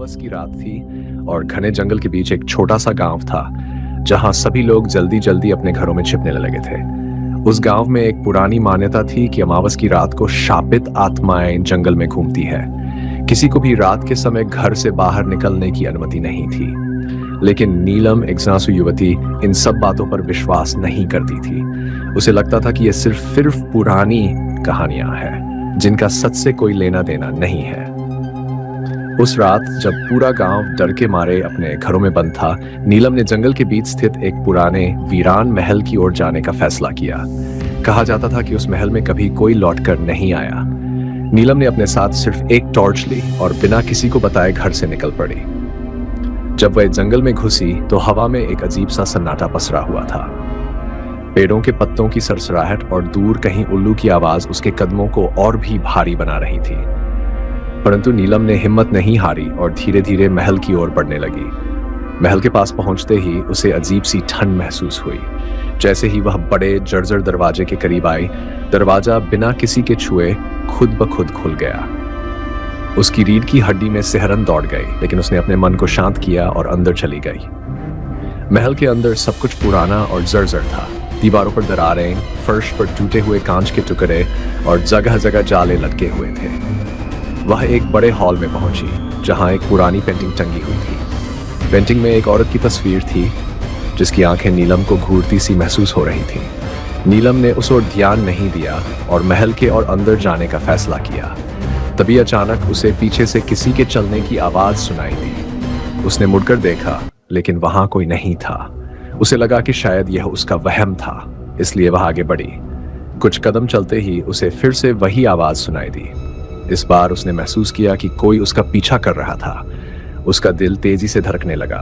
अमावस की रात थी और घने जंगल के बीच एक छोटा सा गांव था जहां सभी लोग जल्दी जल्दी अपने घरों में छिपने लगे थे। उस गांव में एक पुरानी मान्यता थी कि अमावस की रात को शापित आत्माएं जंगल में घूमती है। किसी को भी रात के समय घर से बाहर निकलने की अनुमति नहीं थी। लेकिन नीलम, एक जासू युवती, इन सब बातों पर विश्वास नहीं करती थी। उसे लगता था कि ये सिर्फ पुरानी कहानियां हैं जिनका सच से कोई लेना देना नहीं है। उस रात जब पूरा गांव डर के मारे अपने घरों में बंद था, नीलम ने जंगल के बीच स्थित एक पुराने वीरान महल की ओर जाने का फैसला किया। कहा जाता था कि उस महल में कभी कोई लौटकर नहीं आया। नीलम ने अपने साथ सिर्फ एक टॉर्च ली और बिना किसी को बताए घर से निकल पड़ी। जब वह जंगल में घुसी तो हवा में एक अजीब सा सन्नाटा पसरा हुआ था। पेड़ों के पत्तों की सरसराहट और दूर कहीं उल्लू की आवाज उसके कदमों को और भी भारी बना रही थी। परंतु नीलम ने हिम्मत नहीं हारी और धीरे धीरे महल की ओर बढ़ने लगी। महल के पास पहुंचते ही उसे अजीब सी ठंड महसूस हुई। जैसे ही वह बड़े जर्जर दरवाजे के करीब आई, दरवाजा बिना किसी के छुए खुद ब खुद खुल गया। उसकी रीढ़ की हड्डी में सिहरन दौड़ गई, लेकिन उसने अपने मन को शांत किया और अंदर चली गई। महल के अंदर सब कुछ पुराना और जर्जर था। दीवारों पर दरारें, फर्श पर टूटे हुए कांच के टुकड़े और जगह जगह जाले लटके हुए थे। वह एक बड़े हॉल में पहुंची जहां एक पुरानी पेंटिंग टंगी हुई थी। पेंटिंग में एक औरत की तस्वीर थी जिसकी आंखें नीलम को घूरती सी महसूस हो रही थीं। नीलम ने उस ओर ध्यान नहीं दिया और महल के और अंदर जाने का फैसला किया। तभी अचानक उसे पीछे से किसी के चलने की आवाज सुनाई दी। उसने मुड़कर देखा, लेकिन वहां कोई नहीं था। उसे लगा कि शायद यह उसका वहम था, इसलिए वह आगे बढ़ी। कुछ कदम चलते ही उसे फिर से वही आवाज सुनाई दी। इस बार उसने महसूस किया कि कोई उसका पीछा कर रहा था। उसका दिल तेजी से धड़कने लगा।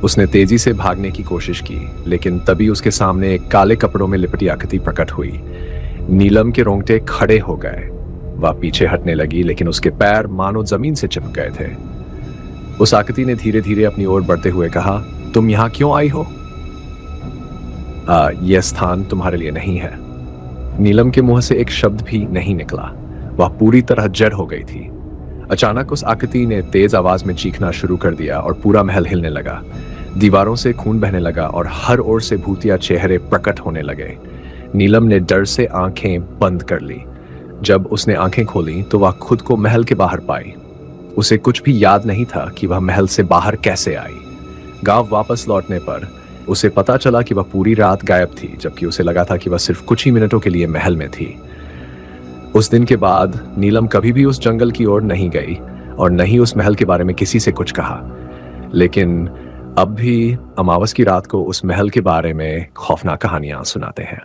उसने तेजी से भागने की कोशिश की, लेकिन तभी उसके सामने एक काले कपड़ों में लिपटी आकृति प्रकट हुई। नीलम के रोंगटे खड़े हो गए। वह पीछे हटने लगी, लेकिन उसके पैर मानो जमीन से चिपक गए थे। उस आकृति ने धीरे धीरे अपनी ओर बढ़ते हुए कहा, तुम यहाँ क्यों आई हो? यह स्थान तुम्हारे लिए नहीं है। नीलम के मुंह से एक शब्द भी नहीं निकला। वह पूरी तरह जड़ हो गई थी। अचानक उस आकृति ने तेज आवाज में चीखना शुरू कर दिया और पूरा महल हिलने लगा। दीवारों से खून बहने लगा और हर ओर से भूतिया चेहरे प्रकट होने लगे। नीलम ने डर से आंखें बंद कर ली। जब उसने आंखें खोली तो वह खुद को महल के बाहर पाई। उसे कुछ भी याद नहीं था कि वह महल से बाहर कैसे आई। गांव वापस लौटने पर उसे पता चला कि वह पूरी रात गायब थी, जबकि उसे लगा था कि वह सिर्फ कुछ ही मिनटों के लिए महल में थी। उस दिन के बाद नीलम कभी भी उस जंगल की ओर नहीं गई और न ही उस महल के बारे में किसी से कुछ कहा। लेकिन अब भी अमावस की रात को उस महल के बारे में खौफनाक कहानियां सुनाते हैं।